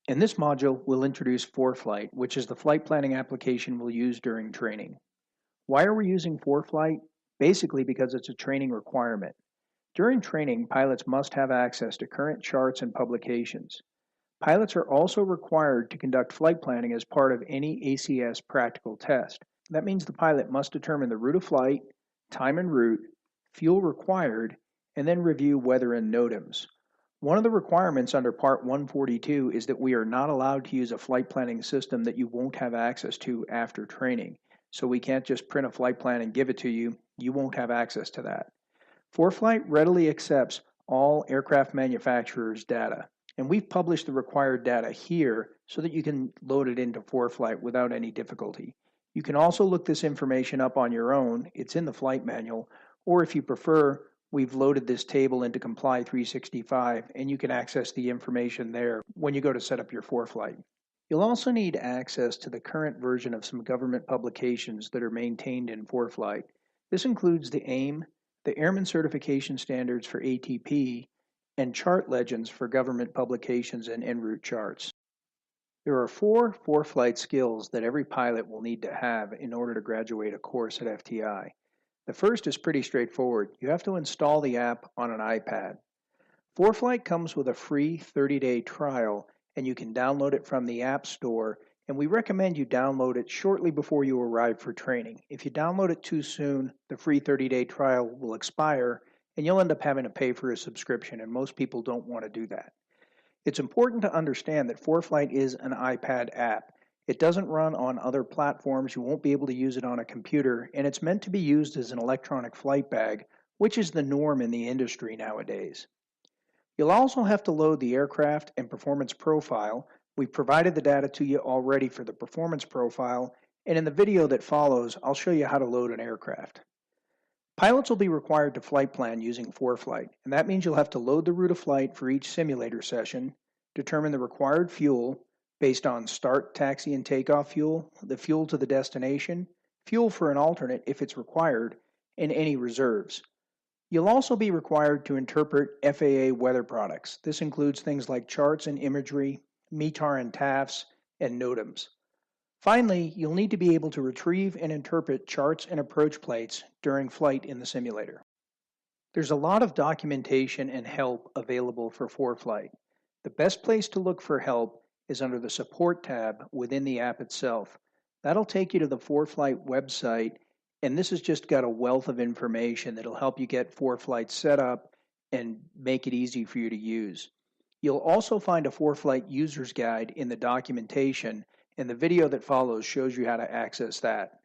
In this module, we'll introduce ForeFlight, which is the flight planning application we'll use during training. Why are we using ForeFlight? Basically because it's a training requirement. During training, pilots must have access to current charts and publications. Pilots are also required to conduct flight planning as part of any ACS practical test. That means the pilot must determine the route of flight, time en route, fuel required, and then review weather and NOTAMs. One of the requirements under Part 142 is that we are not allowed to use a flight planning system that you won't have access to after training. So we can't just print a flight plan and give it to you. You won't have access to that. ForeFlight readily accepts all aircraft manufacturers' data, and we've published the required data here so that you can load it into ForeFlight without any difficulty. You can also look this information up on your own. It's in the flight manual, or if you prefer, we've loaded this table into Comply 365, and you can access the information there when you go to set up your ForeFlight. You'll also need access to the current version of some government publications that are maintained in ForeFlight. This includes the AIM, the Airman Certification Standards for ATP, and chart legends for government publications and en route charts. There are 4 ForeFlight skills that every pilot will need to have in order to graduate a course at FTI. The first is pretty straightforward. You have to install the app on an iPad. ForeFlight comes with a free 30-day trial, and you can download it from the App Store, and we recommend you download it shortly before you arrive for training. If you download it too soon, the free 30-day trial will expire, and you'll end up having to pay for a subscription, and most people don't want to do that. It's important to understand that ForeFlight is an iPad app. It doesn't run on other platforms. You won't be able to use it on a computer, and it's meant to be used as an electronic flight bag, which is the norm in the industry nowadays. You'll also have to load the aircraft and performance profile. We've provided the data to you already for the performance profile, and in the video that follows, I'll show you how to load an aircraft. Pilots will be required to flight plan using ForeFlight, and that means you'll have to load the route of flight for each simulator session, determine the required fuel based on start, taxi, and takeoff fuel, the fuel to the destination, fuel for an alternate if it's required, and any reserves. You'll also be required to interpret FAA weather products. This includes things like charts and imagery, METAR and TAFs, and NOTAMs. Finally, you'll need to be able to retrieve and interpret charts and approach plates during flight in the simulator. There's a lot of documentation and help available for ForeFlight. The best place to look for help is under the Support tab within the app itself. That'll take you to the ForeFlight website, and this has just got a wealth of information that'll help you get ForeFlight set up and make it easy for you to use. You'll also find a ForeFlight user's guide in the documentation, and the video that follows shows you how to access that.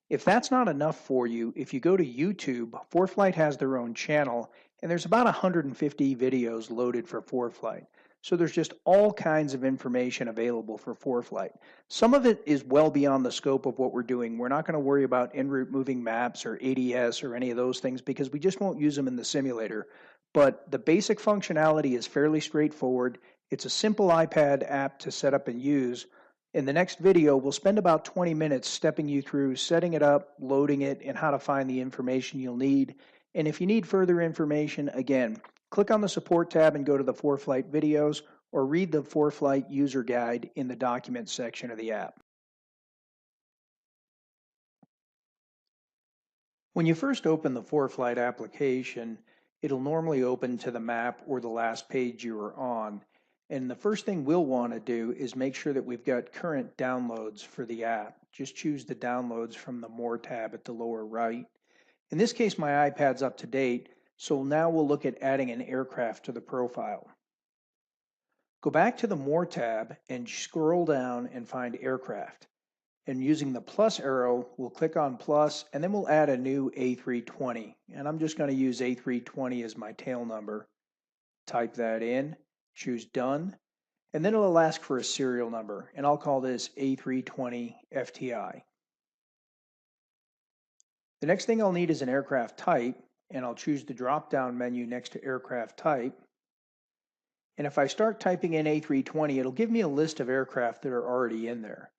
If that's not enough for you, if you go to YouTube, ForeFlight has their own channel, and there's about 150 videos loaded for ForeFlight. So there's just all kinds of information available for ForeFlight. Some of it is well beyond the scope of what we're doing. We're not going to worry about en route moving maps or ADS or any of those things because we just won't use them in the simulator. But the basic functionality is fairly straightforward. It's a simple iPad app to set up and use. In the next video, we'll spend about 20 minutes stepping you through setting it up, loading it, and how to find the information you'll need. And if you need further information, again, click on the Support tab and go to the ForeFlight videos, or read the ForeFlight user guide in the Documents section of the app. When you first open the ForeFlight application, it'll normally open to the map or the last page you were on. And the first thing we'll want to do is make sure that we've got current downloads for the app. Just choose the downloads from the More tab at the lower right. In this case, my iPad's up to date, so now we'll look at adding an aircraft to the profile. Go back to the More tab and scroll down and find Aircraft. And using the plus arrow, we'll click on plus, and then we'll add a new A320. And I'm just going to use A320 as my tail number. Type that in. Choose Done, and then it'll ask for a serial number, and I'll call this A320 FTI. The next thing I'll need is an aircraft type, and I'll choose the drop-down menu next to aircraft type. And if I start typing in A320, it'll give me a list of aircraft that are already in there.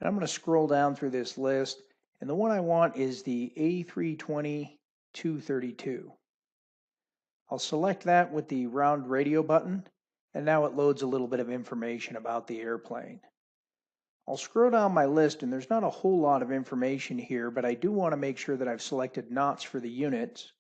And I'm going to scroll down through this list, and the one I want is the A320-232. I'll select that with the round radio button, And now it loads a little bit of information about the airplane. I'll scroll down my list and there's not a whole lot of information here, but I do want to make sure that I've selected knots for the units.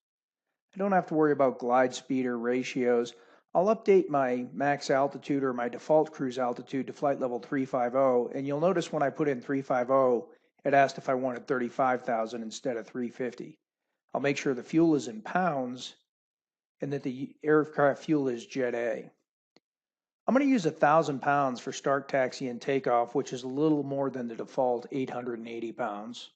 I don't have to worry about glide speed or ratios. I'll update my max altitude or my default cruise altitude to flight level 350, and you'll notice when I put in 350, it asked if I wanted 35,000 instead of 350. I'll make sure the fuel is in pounds and that the aircraft fuel is Jet A. I'm going to use 1,000 pounds for start, taxi, and takeoff, which is a little more than the default 880 pounds.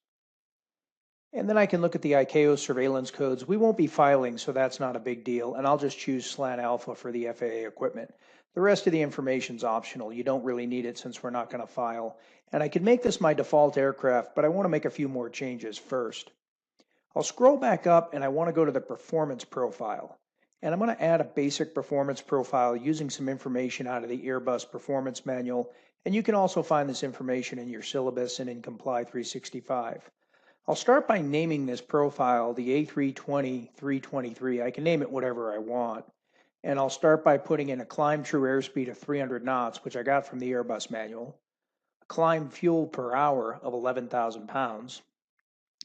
And then I can look at the ICAO surveillance codes. We won't be filing, so that's not a big deal. And I'll just choose SLAN Alpha for the FAA equipment. The rest of the information's optional. You don't really need it since we're not going to file. And I can make this my default aircraft, but I want to make a few more changes first. I'll scroll back up and I want to go to the performance profile. And I'm going to add a basic performance profile using some information out of the Airbus Performance Manual. And you can also find this information in your syllabus and in Comply 365. I'll start by naming this profile the A320-323. I can name it whatever I want. And I'll start by putting in a climb true airspeed of 300 knots, which I got from the Airbus manual, a climb fuel per hour of 11,000 pounds.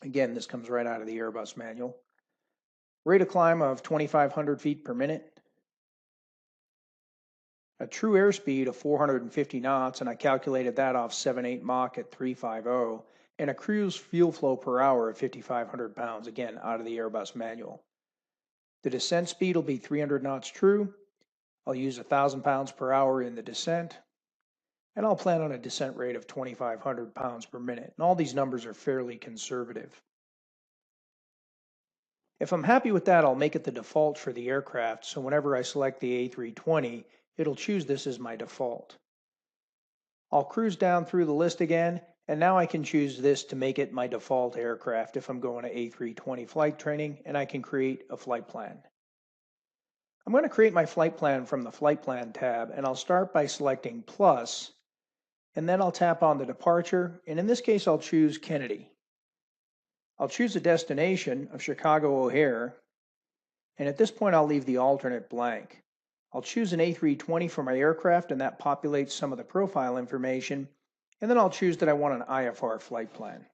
Again, this comes right out of the Airbus manual. Rate of climb of 2,500 feet per minute. A true airspeed of 450 knots, and I calculated that off 7.8 Mach at 350, and a cruise fuel flow per hour of 5,500 pounds, again, out of the Airbus manual. The descent speed will be 300 knots true. I'll use 1,000 pounds per hour in the descent, and I'll plan on a descent rate of 2,500 pounds per minute. And all these numbers are fairly conservative. If I'm happy with that, I'll make it the default for the aircraft, so whenever I select the A320, it'll choose this as my default. I'll cruise down through the list again, and now I can choose this to make it my default aircraft if I'm going to A320 flight training, and I can create a flight plan. I'm going to create my flight plan from the Flight Plan tab, and I'll start by selecting Plus, and then I'll tap on the departure, and in this case I'll choose Kennedy. I'll choose a destination of Chicago O'Hare, and at this point I'll leave the alternate blank. I'll choose an A320 for my aircraft, and that populates some of the profile information, and then I'll choose that I want an IFR flight plan.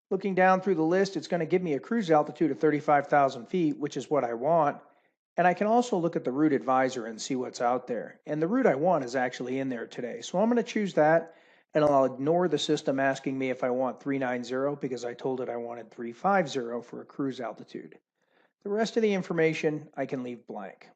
Looking down through the list, it's going to give me a cruise altitude of 35,000 feet, which is what I want, and I can also look at the route advisor and see what's out there. And the route I want is actually in there today, so I'm going to choose that, and I'll ignore the system asking me if I want 390 because I told it I wanted 350 for a cruise altitude. The rest of the information I can leave blank.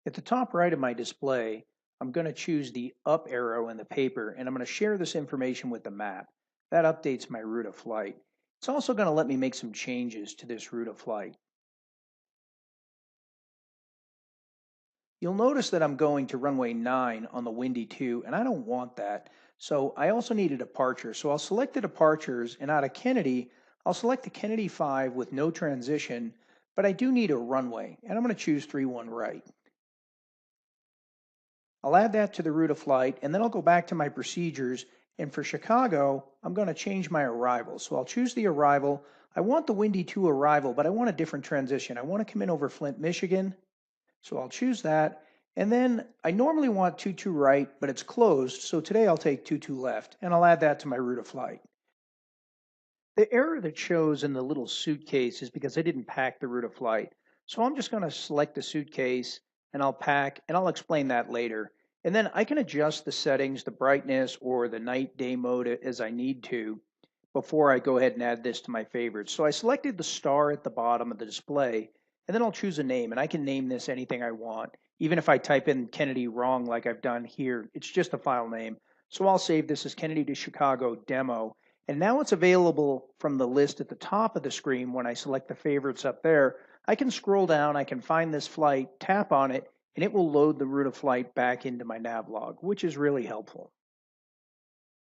At the top right of my display, I'm going to choose the up arrow in the paper, and I'm going to share this information with the map. That updates my route of flight. It's also going to let me make some changes to this route of flight. You'll notice that I'm going to runway 9 on the Windy 2, and I don't want that. So I also need a departure. So I'll select the departures, and out of Kennedy, I'll select the Kennedy 5 with no transition, but I do need a runway, and I'm going to choose 31 right. I'll add that to the route of flight, and then I'll go back to my procedures, and for Chicago, I'm going to change my arrival. So I'll choose the arrival. I want the Windy 2 arrival, but I want a different transition. I want to come in over Flint, Michigan. So I'll choose that. And then I normally want 22 right, but it's closed. So today I'll take 22 left, and I'll add that to my route of flight. The error that shows in the little suitcase is because I didn't pack the route of flight. So I'm just going to select the suitcase and I'll pack, and I'll explain that later. And then I can adjust the settings, the brightness or the night day mode as I need to before I go ahead and add this to my favorites. So I selected the star at the bottom of the display, and then I'll choose a name, and I can name this anything I want. Even if I type in Kennedy wrong like I've done here, it's just a file name. So I'll save this as Kennedy to Chicago demo. And now it's available from the list at the top of the screen. When I select the favorites up there, I can scroll down, I can find this flight, tap on it, and it will load the route of flight back into my nav log, which is really helpful.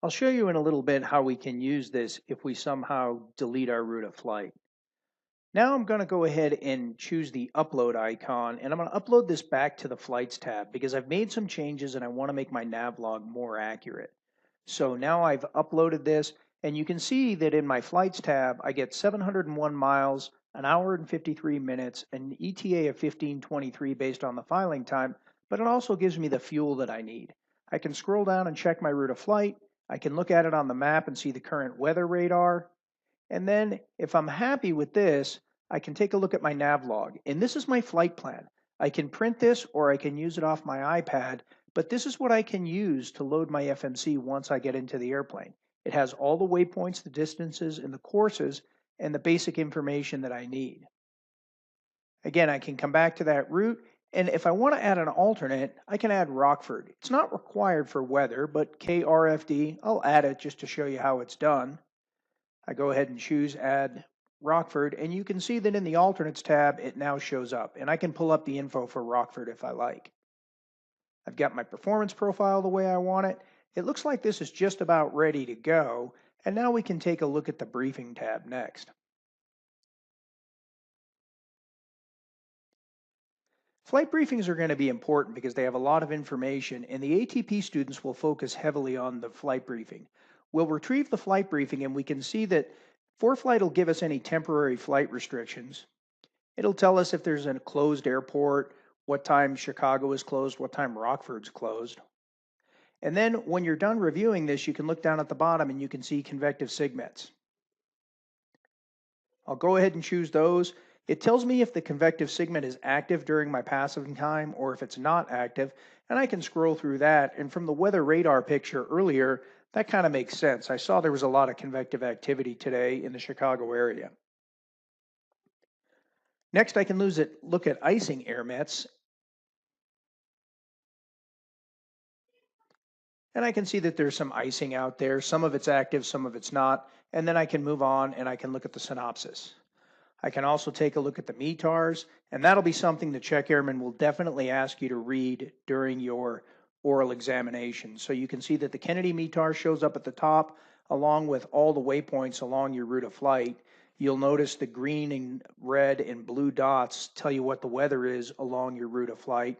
I'll show you in a little bit how we can use this if we somehow delete our route of flight. Now I'm going to go ahead and choose the upload icon, and I'm going to upload this back to the flights tab because I've made some changes and I want to make my nav log more accurate. So now I've uploaded this, and you can see that in my flights tab I get 701 miles, an hour and 53 minutes, an ETA of 1523 based on the filing time, but it also gives me the fuel that I need. I can scroll down and check my route of flight. I can look at it on the map and see the current weather radar. And then if I'm happy with this, I can take a look at my nav log. And this is my flight plan. I can print this or I can use it off my iPad, but this is what I can use to load my FMC once I get into the airplane. It has all the waypoints, the distances, and the courses, and the basic information that I need. Again, I can come back to that route, and if I want to add an alternate, I can add Rockford. It's not required for weather, but KRFD, I'll add it just to show you how it's done. I go ahead and choose Add Rockford, and you can see that in the Alternates tab, it now shows up, and I can pull up the info for Rockford if I like. I've got my performance profile the way I want it. It looks like this is just about ready to go, and now we can take a look at the Briefing tab next. Flight briefings are going to be important because they have a lot of information, and the ATP students will focus heavily on the flight briefing. We'll retrieve the flight briefing, and we can see that ForeFlight will give us any temporary flight restrictions. It'll tell us if there's a closed airport, what time Chicago is closed, what time Rockford's closed. And then when you're done reviewing this, you can look down at the bottom and you can see convective sigmets. I'll go ahead and choose those. It tells me if the convective sigmet is active during my passing time or if it's not active, and I can scroll through that. And from the weather radar picture earlier, that kind of makes sense. I saw there was a lot of convective activity today in the Chicago area. Next, I can look at icing air mets, and I can see that there's some icing out there. Some of it's active, some of it's not. And then I can move on and I can look at the synopsis. I can also take a look at the METARs, and that'll be something the check airman will definitely ask you to read during your oral examination. So you can see that the Kennedy METAR shows up at the top along with all the waypoints along your route of flight. You'll notice the green and red and blue dots tell you what the weather is along your route of flight.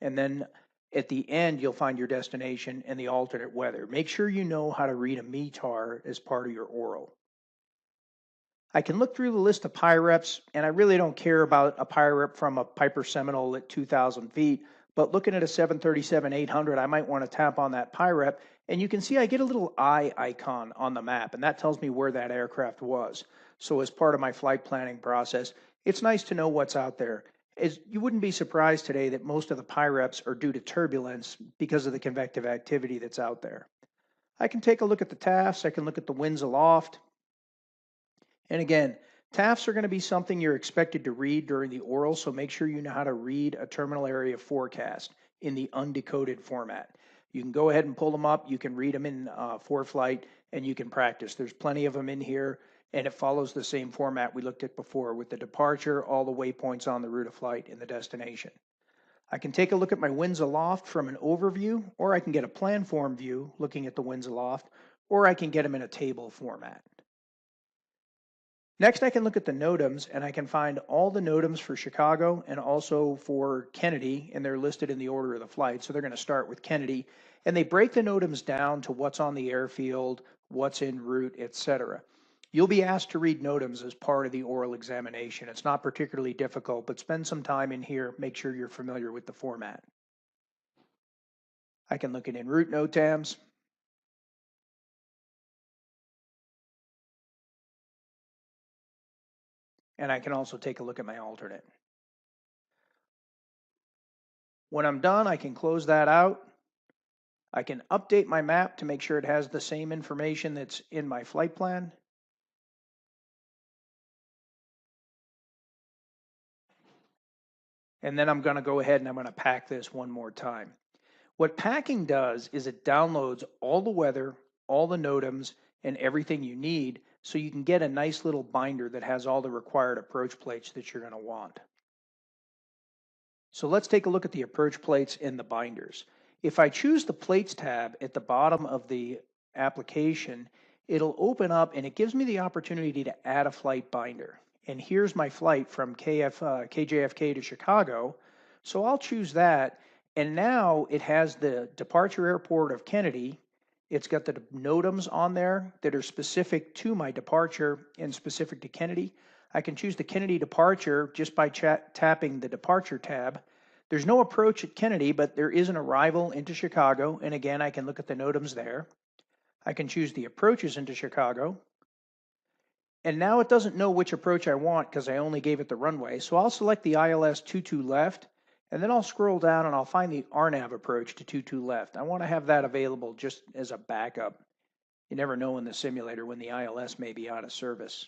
And then at the end, you'll find your destination and the alternate weather. Make sure you know how to read a METAR as part of your oral. I can look through the list of PIREPs, and I really don't care about a PIREP from a Piper Seminole at 2,000 feet, but looking at a 737-800, I might want to tap on that PIREP, and you can see I get a little eye icon on the map, and that tells me where that aircraft was. So as part of my flight planning process, it's nice to know what's out there. You wouldn't be surprised today that most of the PIREPs are due to turbulence because of the convective activity that's out there. I can take a look at the TAFs, I can look at the winds aloft. And again, TAFs are going to be something you're expected to read during the oral, so make sure you know how to read a terminal area forecast in the undecoded format. You can go ahead and pull them up, you can read them in ForeFlight, and you can practice. There's plenty of them in here, and it follows the same format we looked at before with the departure, all the waypoints on the route of flight, and the destination. I can take a look at my winds aloft from an overview, or I can get a plan form view looking at the winds aloft, or I can get them in a table format. Next, I can look at the NOTAMs, and I can find all the NOTAMs for Chicago and also for Kennedy, and they're listed in the order of the flight. So they're going to start with Kennedy, and they break the NOTAMs down to what's on the airfield, what's en route, etc. You'll be asked to read NOTAMs as part of the oral examination. It's not particularly difficult, but spend some time in here, make sure you're familiar with the format. I can look at en route NOTAMs. And I can also take a look at my alternate. When I'm done, I can close that out. I can update my map to make sure it has the same information that's in my flight plan. And then I'm going to go ahead and I'm going to pack this one more time. What packing does is it downloads all the weather, all the NOTAMs, and everything you need so you can get a nice little binder that has all the required approach plates that you're going to want. So let's take a look at the approach plates and the binders. If I choose the plates tab at the bottom of the application, it'll open up and it gives me the opportunity to add a flight binder. And here's my flight from KJFK to Chicago. So I'll choose that. And now it has the departure airport of Kennedy. It's got the NOTAMs on there that are specific to my departure and specific to Kennedy. I can choose the Kennedy departure just by tapping the departure tab. There's no approach at Kennedy, but there is an arrival into Chicago. And again, I can look at the NOTAMs there. I can choose the approaches into Chicago. And now it doesn't know which approach I want because I only gave it the runway. So I'll select the ILS 22 left, and then I'll scroll down and I'll find the RNAV approach to 22 left. I want to have that available just as a backup. You never know in the simulator when the ILS may be out of service.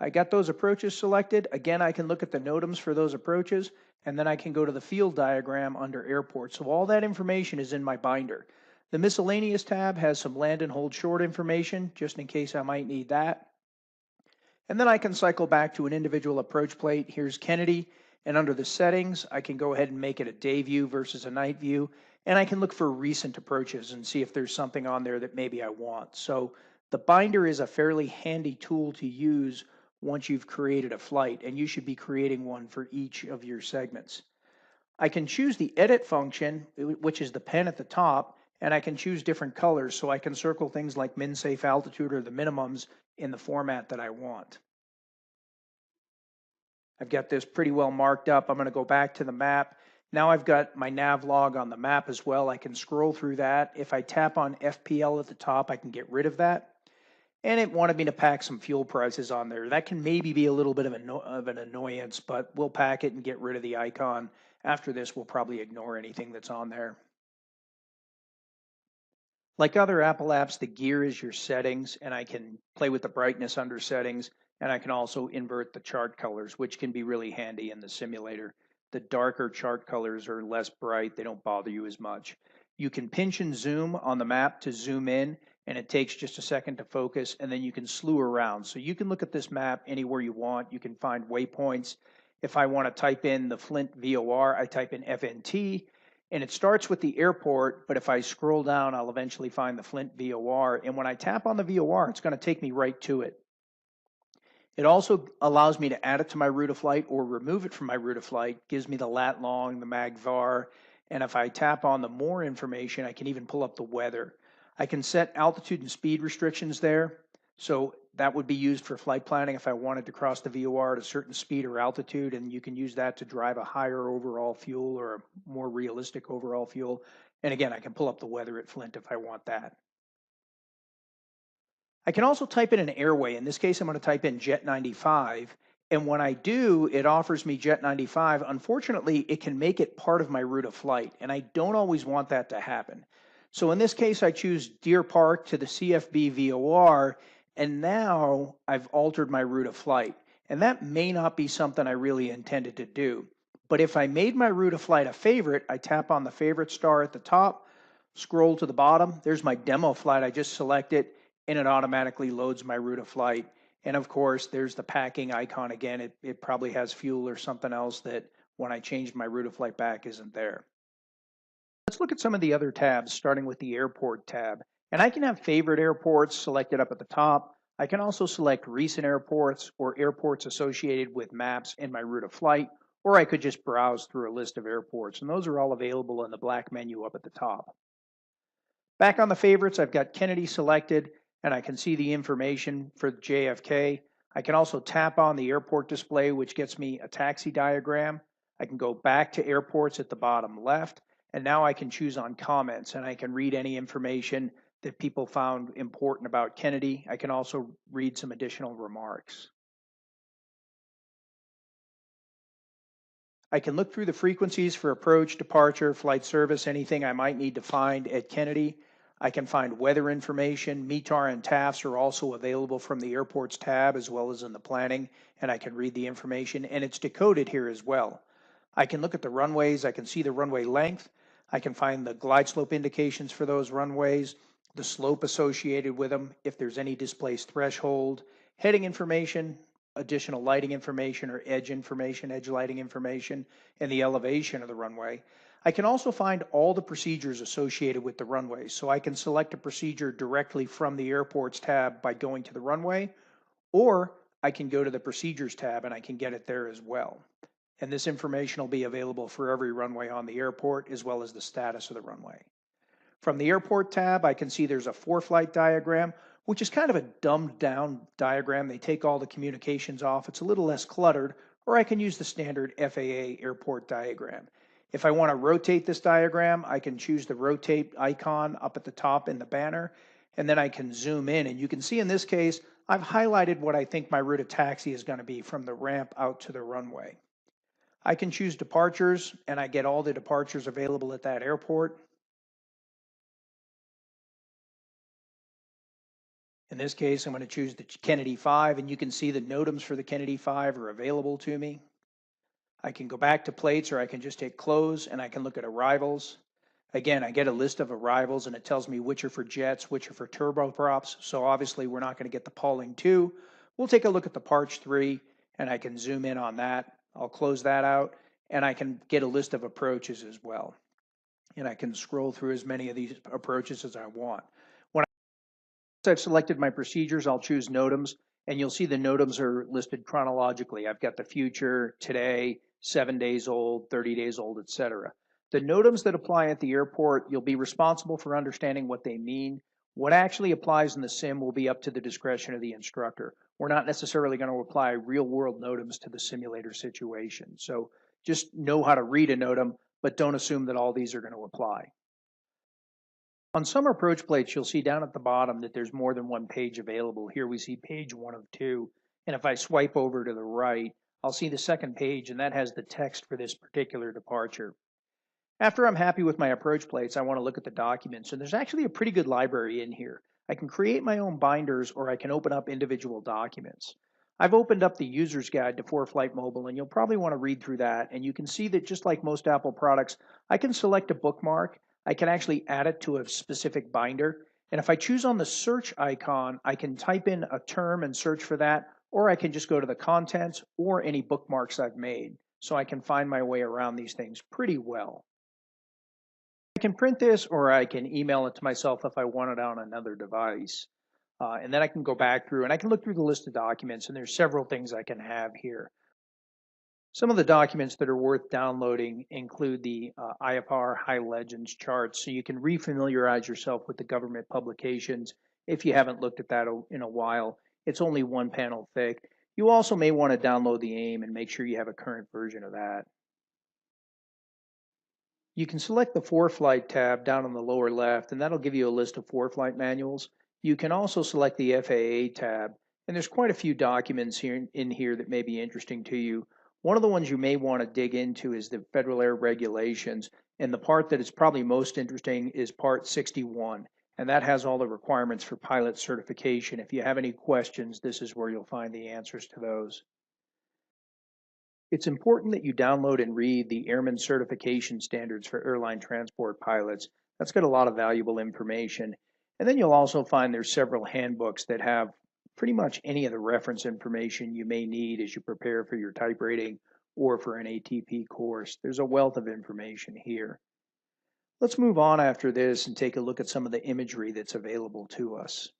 I got those approaches selected. Again, I can look at the NOTAMs for those approaches, and then I can go to the field diagram under airport. So all that information is in my binder. The miscellaneous tab has some land and hold short information, just in case I might need that. And then I can cycle back to an individual approach plate. Here's Kennedy, and under the settings, I can go ahead and make it a day view versus a night view, and I can look for recent approaches and see if there's something on there that maybe I want. So the binder is a fairly handy tool to use once you've created a flight, and you should be creating one for each of your segments. I can choose the edit function, which is the pen at the top, and I can choose different colors, so I can circle things like min safe altitude or the minimums in the format that I want. I've got this pretty well marked up. I'm going to go back to the map. Now I've got my nav log on the map as well. I can scroll through that. If I tap on FPL at the top, I can get rid of that. And it wanted me to pack some fuel prices on there. That can maybe be a little bit of an annoyance, but we'll pack it and get rid of the icon. After this, we'll probably ignore anything that's on there. Like other Apple apps, the gear is your settings, and I can play with the brightness under settings, and I can also invert the chart colors, which can be really handy in the simulator. The darker chart colors are less bright, they don't bother you as much. You can pinch and zoom on the map to zoom in, and it takes just a second to focus, and then you can slew around. So you can look at this map anywhere you want. You can find waypoints. If I want to type in the Flint VOR, I type in FNT, and it starts with the airport, but if I scroll down, I'll eventually find the Flint VOR. And when I tap on the VOR, it's going to take me right to it. It also allows me to add it to my route of flight or remove it from my route of flight, gives me the lat long, the mag var, and if I tap on the more information, I can even pull up the weather. I can set altitude and speed restrictions there. So that would be used for flight planning if I wanted to cross the VOR at a certain speed or altitude, and you can use that to drive a higher overall fuel or a more realistic overall fuel. And again, I can pull up the weather at Flint if I want that. I can also type in an airway. In this case, I'm going to type in Jet 95. And when I do, it offers me Jet 95. Unfortunately, it can make it part of my route of flight, and I don't always want that to happen. So in this case, I choose Deer Park to the CFB VOR, and now I've altered my route of flight. And that may not be something I really intended to do. But if I made my route of flight a favorite, I tap on the favorite star at the top, scroll to the bottom. There's my demo flight. I just select it, and it automatically loads my route of flight. And of course, there's the packing icon again. It probably has fuel or something else that when I change my route of flight back isn't there. Let's look at some of the other tabs, starting with the airport tab. And I can have favorite airports selected up at the top. I can also select recent airports or airports associated with maps in my route of flight, or I could just browse through a list of airports. And those are all available in the black menu up at the top. Back on the favorites, I've got Kennedy selected, and I can see the information for JFK. I can also tap on the airport display, which gets me a taxi diagram. I can go back to airports at the bottom left, and now I can choose on comments, and I can read any information that people found important about Kennedy. I can also read some additional remarks. I can look through the frequencies for approach, departure, flight service, anything I might need to find at Kennedy. I can find weather information. METAR and TAFs are also available from the airports tab as well as in the planning, and I can read the information, and it's decoded here as well. I can look at the runways. I can see the runway length. I can find the glide slope indications for those runways, the slope associated with them, if there's any displaced threshold, heading information, additional lighting information or edge information, edge lighting information, and the elevation of the runway. I can also find all the procedures associated with the runway. So I can select a procedure directly from the airports tab by going to the runway, or I can go to the procedures tab and I can get it there as well. And this information will be available for every runway on the airport as well as the status of the runway. From the airport tab, I can see there's a ForeFlight diagram which is kind of a dumbed down diagram. They take all the communications off. It's a little less cluttered, or I can use the standard FAA airport diagram. If I want to rotate this diagram, I can choose the rotate icon up at the top in the banner, and then I can zoom in. And you can see in this case, I've highlighted what I think my route of taxi is going to be from the ramp out to the runway. I can choose departures, and I get all the departures available at that airport. In this case, I'm going to choose the Kennedy 5, and you can see the NOTAMs for the Kennedy 5 are available to me. I can go back to plates, or I can just hit close, and I can look at arrivals. Again, I get a list of arrivals, and it tells me which are for jets, which are for turboprops. So obviously, we're not going to get the Pauling 2. We'll take a look at the Parch 3, and I can zoom in on that. I'll close that out, and I can get a list of approaches as well. And I can scroll through as many of these approaches as I want. When I've selected my procedures, I'll choose NOTAMs, and you'll see the NOTAMs are listed chronologically. I've got the future, today, 7 days old, 30 days old, etc. The NOTAMs that apply at the airport, you'll be responsible for understanding what they mean. What actually applies in the sim will be up to the discretion of the instructor. We're not necessarily going to apply real world NOTAMs to the simulator situation. So just know how to read a NOTAM, but don't assume that all these are going to apply. On some approach plates, you'll see down at the bottom that there's more than one page available. Here we see page 1 of 2. And if I swipe over to the right, I'll see the second page, and that has the text for this particular departure. After I'm happy with my approach plates, I want to look at the documents. And there's actually a pretty good library in here. I can create my own binders, or I can open up individual documents. I've opened up the user's guide to ForeFlight Mobile, and you'll probably want to read through that. And you can see that just like most Apple products, I can select a bookmark. I can actually add it to a specific binder. And if I choose on the search icon, I can type in a term and search for that, or I can just go to the contents or any bookmarks I've made. So I can find my way around these things pretty well. I can print this, or I can email it to myself if I want it on another device. And then I can go back through and I can look through the list of documents, and there's several things I can have here. Some of the documents that are worth downloading include the IFR High Legends charts, so you can refamiliarize yourself with the government publications if you haven't looked at that in a while. It's only one panel thick. You also may want to download the AIM and make sure you have a current version of that. You can select the ForeFlight tab down on the lower left, and that'll give you a list of ForeFlight manuals. You can also select the FAA tab, and there's quite a few documents in here that may be interesting to you. One of the ones you may want to dig into is the Federal Air Regulations, and the part that is probably most interesting is Part 61, and that has all the requirements for pilot certification. If you have any questions, this is where you'll find the answers to those. It's important that you download and read the Airman Certification Standards for Airline Transport Pilots. That's got a lot of valuable information. And then you'll also find there's several handbooks that have pretty much any of the reference information you may need as you prepare for your type rating or for an ATP course. There's a wealth of information here. Let's move on after this and take a look at some of the imagery that's available to us.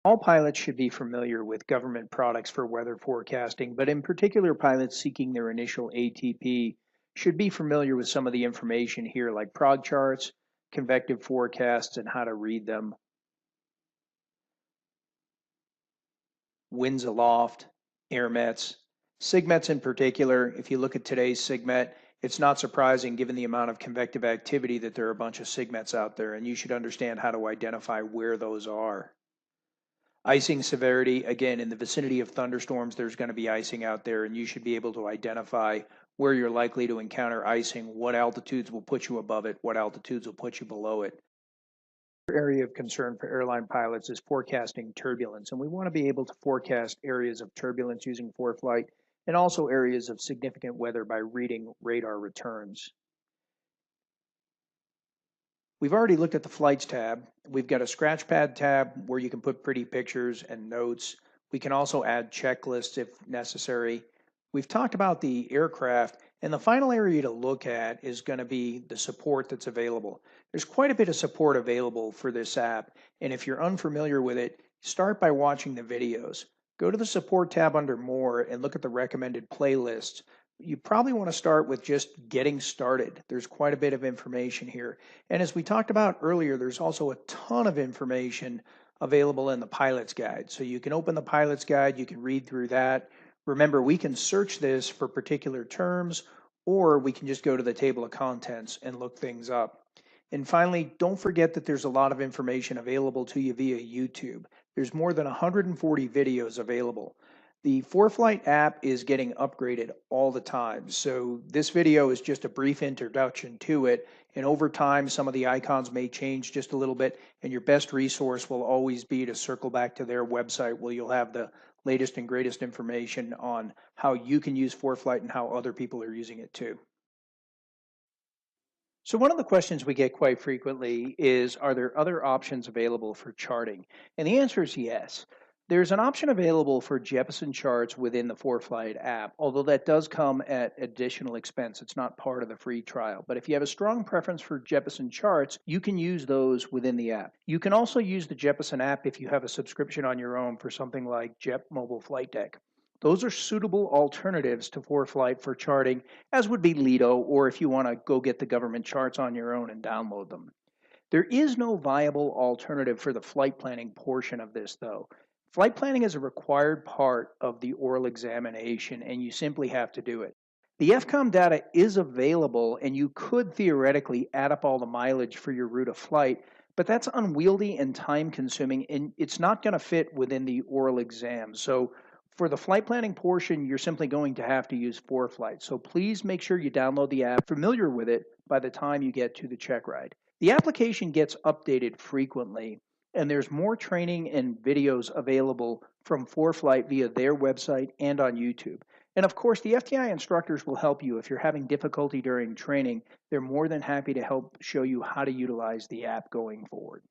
All pilots should be familiar with government products for weather forecasting, but in particular, pilots seeking their initial ATP should be familiar with some of the information here, like prog charts, convective forecasts, and how to read them. Winds aloft, airmets, SIGMETs in particular. If you look at today's SIGMET, it's not surprising given the amount of convective activity that there are a bunch of SIGMETs out there, and you should understand how to identify where those are. Icing severity, again, in the vicinity of thunderstorms, there's going to be icing out there, and you should be able to identify where you're likely to encounter icing, what altitudes will put you above it, what altitudes will put you below it. Another area of concern for airline pilots is forecasting turbulence, and we want to be able to forecast areas of turbulence using ForeFlight and also areas of significant weather by reading radar returns. We've already looked at the flights tab. We've got a scratchpad tab where you can put pretty pictures and notes. We can also add checklists if necessary. We've talked about the aircraft, and the final area to look at is going to be the support that's available. There's quite a bit of support available for this app, and if you're unfamiliar with it, start by watching the videos. Go to the support tab under More and look at the recommended playlists. You probably want to start with just getting started. There's quite a bit of information here. And as we talked about earlier, there's also a ton of information available in the pilot's guide. So you can open the pilot's guide, you can read through that. Remember, we can search this for particular terms, or we can just go to the table of contents and look things up. And finally, don't forget that there's a lot of information available to you via YouTube. There's more than 140 videos available. The ForeFlight app is getting upgraded all the time. So this video is just a brief introduction to it. And over time, some of the icons may change just a little bit. And your best resource will always be to circle back to their website where you'll have the latest and greatest information on how you can use ForeFlight and how other people are using it too. So one of the questions we get quite frequently is, are there other options available for charting? And the answer is yes. There's an option available for Jeppesen charts within the ForeFlight app, although that does come at additional expense. It's not part of the free trial. But if you have a strong preference for Jeppesen charts, you can use those within the app. You can also use the Jeppesen app if you have a subscription on your own for something like Jep Mobile Flight Deck. Those are suitable alternatives to ForeFlight for charting, as would be Lido, or if you want to go get the government charts on your own and download them. There is no viable alternative for the flight planning portion of this, though. Flight planning is a required part of the oral examination, and you simply have to do it. The FCOM data is available, and you could theoretically add up all the mileage for your route of flight, but that's unwieldy and time consuming, and it's not going to fit within the oral exam. So for the flight planning portion, you're simply going to have to use ForeFlight. So please make sure you download the app, familiar with it by the time you get to the check ride. The application gets updated frequently, and there's more training and videos available from ForeFlight via their website and on YouTube. And of course, the FTI instructors will help you if you're having difficulty during training. They're more than happy to help show you how to utilize the app going forward.